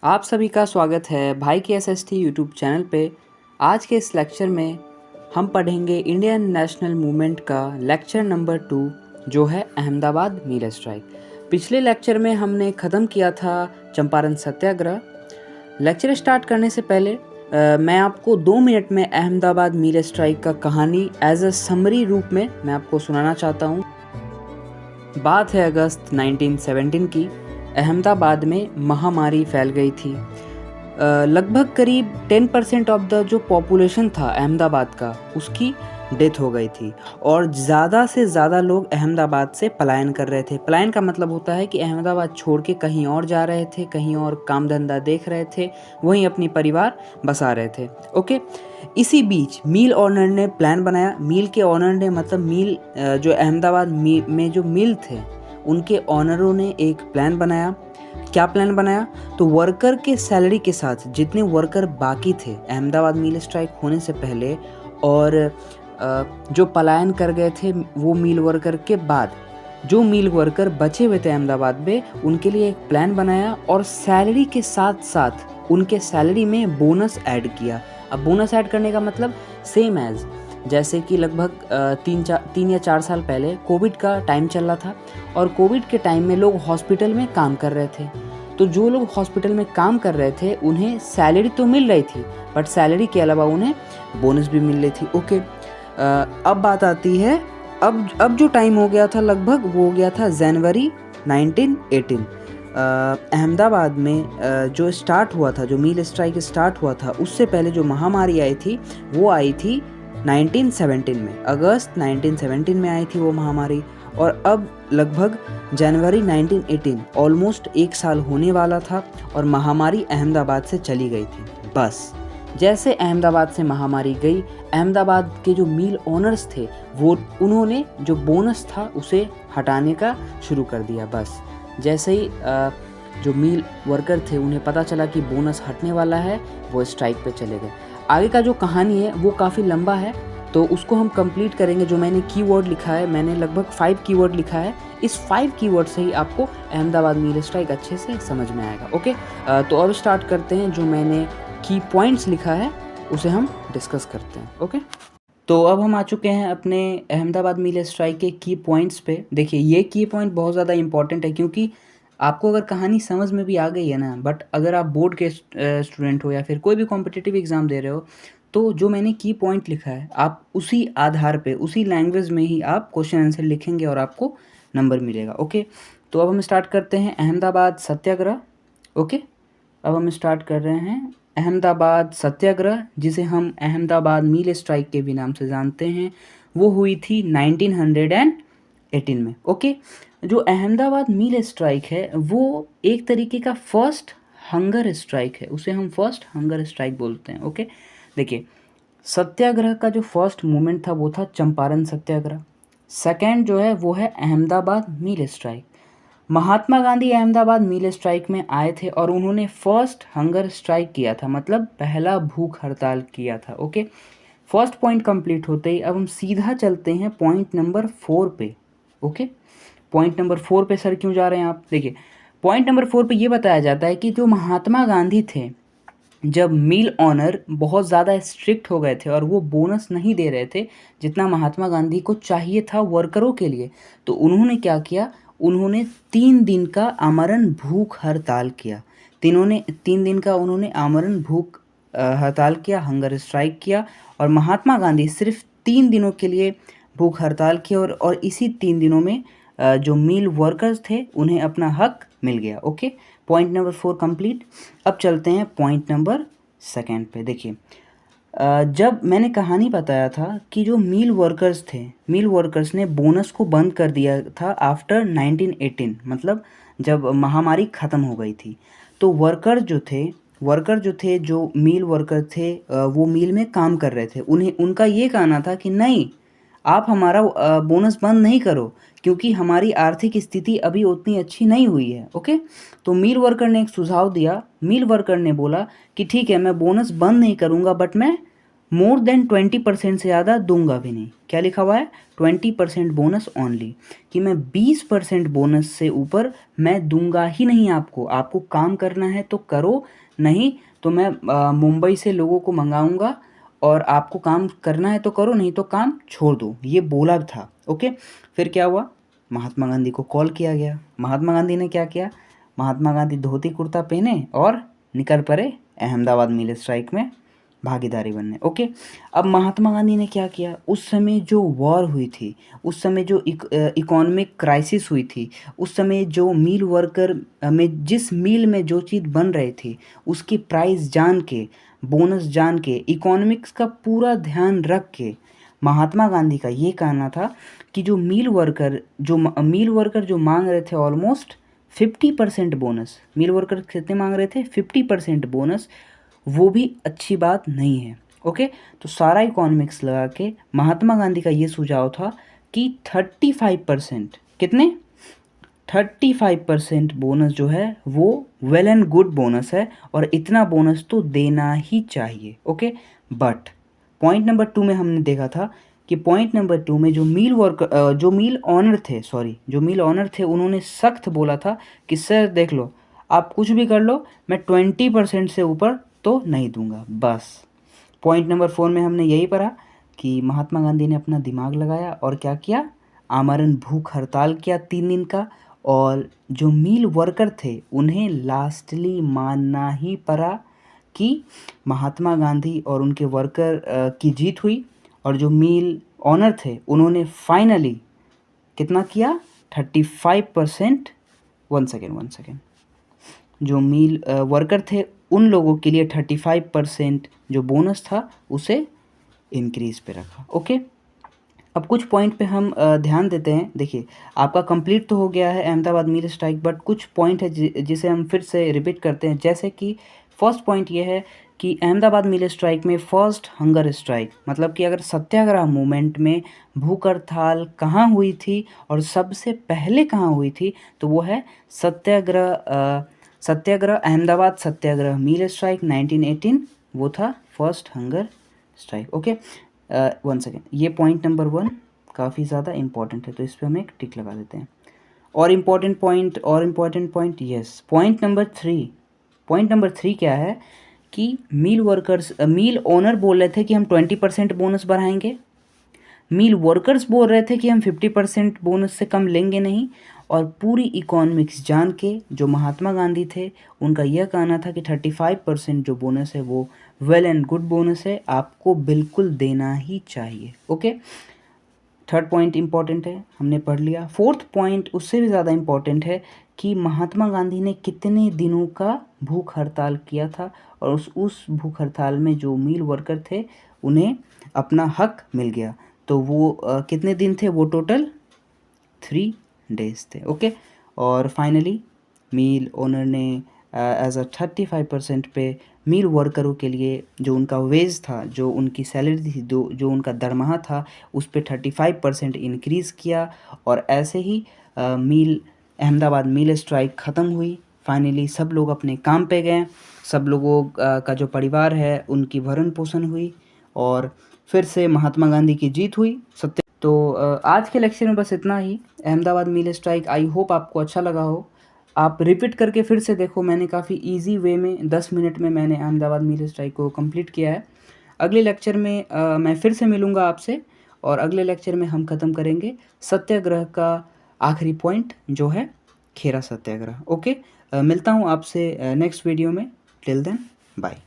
आप सभी का स्वागत है भाई के एसएसटी यूट्यूब चैनल पे। आज के इस लेक्चर में हम पढ़ेंगे इंडियन नेशनल मूवमेंट का लेक्चर नंबर 2 जो है अहमदाबाद मील स्ट्राइक। पिछले लेक्चर में हमने ख़त्म किया था चंपारण सत्याग्रह। लेक्चर स्टार्ट करने से पहले मैं आपको 2 मिनट में अहमदाबाद मील स्ट्राइक का कहानी एज अ समरी रूप में मैं आपको सुनाना चाहता हूँ। बात है अगस्त 1917 की। अहमदाबाद में महामारी फैल गई थी। लगभग करीब 10% ऑफ द जो पॉपुलेशन था अहमदाबाद का उसकी डेथ हो गई थी और ज़्यादा से ज़्यादा लोग अहमदाबाद से पलायन कर रहे थे। पलायन का मतलब होता है कि अहमदाबाद छोड़ के कहीं और जा रहे थे, कहीं और काम धंधा देख रहे थे, वहीं अपनी परिवार बसा रहे थे। ओके, इसी बीच मिल ऑनर ने प्लान बनाया। मिल के ऑनर ने मतलब मिल जो अहमदाबाद में जो मिल थे उनके ऑनरों ने एक प्लान बनाया। क्या प्लान बनाया? तो वर्कर के सैलरी के साथ जितने वर्कर बाकी थे अहमदाबाद मिल स्ट्राइक होने से पहले और जो पलायन कर गए थे वो मिल वर्कर के बाद जो मिल वर्कर बचे हुए थे अहमदाबाद में उनके लिए एक प्लान बनाया और सैलरी के साथ साथ उनके सैलरी में बोनस ऐड किया। अब बोनस ऐड करने का मतलब सेम एज जैसे कि लगभग 3 या 4 साल पहले कोविड का टाइम चल रहा था और कोविड के टाइम में लोग हॉस्पिटल में काम कर रहे थे। तो जो लोग हॉस्पिटल में काम कर रहे थे उन्हें सैलरी तो मिल रही थी बट सैलरी के अलावा उन्हें बोनस भी मिल रही थी। ओके, अब बात आती है अब जो टाइम हो गया था लगभग वो हो गया था जनवरी 1918। अहमदाबाद में जो स्टार्ट हुआ था, जो मील स्ट्राइक स्टार्ट हुआ था उससे पहले जो महामारी आई थी वो आई थी 1917 में, अगस्त 1917 में आई थी वो महामारी। और अब लगभग जनवरी 1918 ऑलमोस्ट 1 साल होने वाला था और महामारी अहमदाबाद से चली गई थी। बस जैसे अहमदाबाद से महामारी गई, अहमदाबाद के जो मिल ओनर्स थे वो उन्होंने जो बोनस था उसे हटाने का शुरू कर दिया। बस जैसे ही जो मिल वर्कर थे उन्हें पता चला कि बोनस हटने वाला है, वो स्ट्राइक पे चले गए। आगे का जो कहानी है वो काफ़ी लंबा है तो उसको हम कंप्लीट करेंगे। जो मैंने कीवर्ड लिखा है, मैंने लगभग 5 कीवर्ड लिखा है। इस 5 कीवर्ड से ही आपको अहमदाबाद मील स्ट्राइक अच्छे से समझ में आएगा। ओके, तो अब स्टार्ट करते हैं। जो मैंने की पॉइंट्स लिखा है उसे हम डिस्कस करते हैं। ओके, तो अब हम आ चुके हैं अपने अहमदाबाद मील स्ट्राइक के की पॉइंट्स पे। देखिए, ये की पॉइंट बहुत ज़्यादा इंपॉर्टेंट है क्योंकि आपको अगर कहानी समझ में भी आ गई है ना, बट अगर आप बोर्ड के स्टूडेंट हो या फिर कोई भी कॉम्पिटिटिव एग्ज़ाम दे रहे हो तो जो मैंने की पॉइंट लिखा है आप उसी आधार पे उसी लैंग्वेज में ही आप क्वेश्चन आंसर लिखेंगे और आपको नंबर मिलेगा। ओके, तो अब हम स्टार्ट करते हैं अहमदाबाद सत्याग्रह। ओके, अब हम स्टार्ट कर रहे हैं अहमदाबाद सत्याग्रह, जिसे हम अहमदाबाद मील स्ट्राइक के भी नाम से जानते हैं। वो हुई थी 1918 में। ओके, जो अहमदाबाद मील स्ट्राइक है वो एक तरीके का फर्स्ट हंगर स्ट्राइक है, उसे हम फर्स्ट हंगर स्ट्राइक बोलते हैं। ओके, देखिए, सत्याग्रह का जो फर्स्ट मूवमेंट था वो था चंपारण सत्याग्रह। सेकेंड जो है वो है अहमदाबाद मील स्ट्राइक। महात्मा गांधी अहमदाबाद मील स्ट्राइक में आए थे और उन्होंने फर्स्ट हंगर स्ट्राइक किया था, मतलब पहला भूख हड़ताल किया था। ओके, फर्स्ट पॉइंट कंप्लीट होते ही अब हम सीधा चलते हैं पॉइंट नंबर 4 पे। ओके, पॉइंट नंबर 4 पे सर क्यों जा रहे हैं आप? देखिए, पॉइंट नंबर 4 पे ये बताया जाता है कि जो महात्मा गांधी थे, जब मिल ऑनर बहुत ज़्यादा स्ट्रिक्ट हो गए थे और वो बोनस नहीं दे रहे थे जितना महात्मा गांधी को चाहिए था वर्करों के लिए, तो उन्होंने क्या किया? उन्होंने 3 दिन का आमरण भूख हड़ताल किया। 3 दिन का उन्होंने आमरण भूख हड़ताल किया, हंगर स्ट्राइक किया। और महात्मा गांधी सिर्फ 3 दिनों के लिए भूख हड़ताल किया और इसी 3 दिनों में जो मिल वर्कर्स थे उन्हें अपना हक मिल गया। Okay, point number 4 complete. अब चलते हैं पॉइंट नंबर 2 पे। देखिए, जब मैंने कहानी बताया था कि जो मिल वर्कर्स थे, मिल वर्कर्स ने बोनस को बंद कर दिया था आफ्टर 1918, मतलब जब महामारी ख़त्म हो गई थी। तो वर्कर जो थे जो मिल वर्कर थे वो मिल में काम कर रहे थे, उनका ये कहना था कि नहीं, आप हमारा बोनस बंद नहीं करो क्योंकि हमारी आर्थिक स्थिति अभी उतनी अच्छी नहीं हुई है। ओके, तो मिल वर्कर ने एक सुझाव दिया। मिल वर्कर ने बोला कि ठीक है, मैं बोनस बंद नहीं करूँगा बट मैं मोर देन 20% से ज़्यादा दूंगा भी नहीं। क्या लिखा हुआ है? 20% बोनस ओनली, कि मैं 20% बोनस से ऊपर मैं दूंगा ही नहीं आपको। आपको काम करना है तो करो, नहीं तो मैं मुंबई से लोगों को मंगाऊंगा, और आपको काम करना है तो करो, नहीं तो काम छोड़ दो, ये बोला था। ओके, फिर क्या हुआ? महात्मा गांधी को कॉल किया गया। महात्मा गांधी ने क्या किया? महात्मा गांधी धोती कुर्ता पहने और निकल पड़े अहमदाबाद मिल स्ट्राइक में भागीदारी बनने। ओके, अब महात्मा गांधी ने क्या किया? उस समय जो वॉर हुई थी, उस समय जो इकोनॉमिक क्राइसिस हुई थी, उस समय जो मिल वर्कर में जिस मिल में जो चीज़ बन रही थी उसकी प्राइस जान के, बोनस जान के, इकोनॉमिक्स का पूरा ध्यान रख के महात्मा गांधी का ये कहना था कि जो मिल वर्कर जो मांग रहे थे ऑलमोस्ट 50% बोनस, मिल वर्कर कितने मांग रहे थे? 50% बोनस, वो भी अच्छी बात नहीं है। ओके, तो सारा इकोनॉमिक्स लगा के महात्मा गांधी का ये सुझाव था कि 35%, कितने? 35% बोनस जो है वो वेल एंड गुड बोनस है, और इतना बोनस तो देना ही चाहिए। ओके, बट पॉइंट नंबर 2 में हमने देखा था कि पॉइंट नंबर 2 में जो मिल ऑनर थे उन्होंने सख्त बोला था कि सर देख लो, आप कुछ भी कर लो, मैं 20% से ऊपर तो नहीं दूंगा। बस पॉइंट नंबर 4 में हमने यही पढ़ा कि महात्मा गांधी ने अपना दिमाग लगाया और क्या किया? आमरण भूख हड़ताल किया 3 दिन का, और जो मिल वर्कर थे उन्हें लास्टली मानना ही पड़ा कि महात्मा गांधी और उनके वर्कर की जीत हुई, और जो मिल ऑनर थे उन्होंने फाइनली कितना किया? 35%। वन सेकेंड, जो मिल वर्कर थे उन लोगों के लिए 35% जो बोनस था उसे इंक्रीज पे रखा। ओके, अब कुछ पॉइंट पे हम ध्यान देते हैं। देखिए, आपका कंप्लीट तो हो गया है अहमदाबाद मिल स्ट्राइक, बट कुछ पॉइंट है जिसे हम फिर से रिपीट करते हैं। जैसे कि फर्स्ट पॉइंट ये है कि अहमदाबाद मिल स्ट्राइक में फर्स्ट हंगर स्ट्राइक, मतलब कि अगर सत्याग्रह मूवमेंट में भूख हड़ताल कहाँ हुई थी और सबसे पहले कहाँ हुई थी, तो वो है सत्याग्रह अहमदाबाद सत्याग्रह मिल स्ट्राइक 1918, वो था first hunger strike. Okay, one second, ये पॉइंट नंबर 1 काफ़ी ज़्यादा इंपॉर्टेंट है, तो इस पर हम एक टिक लगा देते हैं। और important point, yes, point number 3 क्या है कि मिल ओनर बोल रहे थे कि हम 20% बोनस बढ़ाएंगे, मिल वर्कर्स बोल रहे थे कि हम 50% बोनस से कम लेंगे नहीं, और पूरी इकोनॉमिक्स जान के जो महात्मा गांधी थे उनका यह कहना था कि 35% जो बोनस है वो वेल एंड गुड बोनस है, आपको बिल्कुल देना ही चाहिए। ओके, थर्ड पॉइंट इंपॉर्टेंट है, हमने पढ़ लिया। फोर्थ पॉइंट उससे भी ज़्यादा इम्पॉर्टेंट है कि महात्मा गांधी ने कितने दिनों का भूख हड़ताल किया था, और उस भूख हड़ताल में जो मिल वर्कर थे उन्हें अपना हक मिल गया। तो वो कितने दिन थे? वो टोटल 3 डेज थे। ओके, और फाइनली मिल ओनर ने एज अ 35% पे मिल वर्करों के लिए जो उनका वेज था, जो उनकी सैलरी थी, जो उनका दरमाहा था, उस पर 35% इंक्रीज़ किया, और ऐसे ही अहमदाबाद मिल स्ट्राइक ख़त्म हुई। फाइनली सब लोग अपने काम पे गए, सब लोगों का जो परिवार है उनकी भरण पोषण हुई, और फिर से महात्मा गांधी की जीत हुई। तो आज के लेक्चर में बस इतना ही, Ahmedabad mill strike. I hope आपको अच्छा लगा हो। आप रिपीट करके फिर से देखो, मैंने काफ़ी इजी वे में 10 मिनट में मैंने अहमदाबाद मिल स्ट्राइक को कंप्लीट किया है। अगले लेक्चर में मैं फिर से मिलूँगा आपसे, और अगले लेक्चर में हम ख़त्म करेंगे सत्याग्रह का आखिरी पॉइंट जो है खेरा सत्याग्रह। ओके, मिलता हूँ आपसे नेक्स्ट वीडियो में। Till then, bye.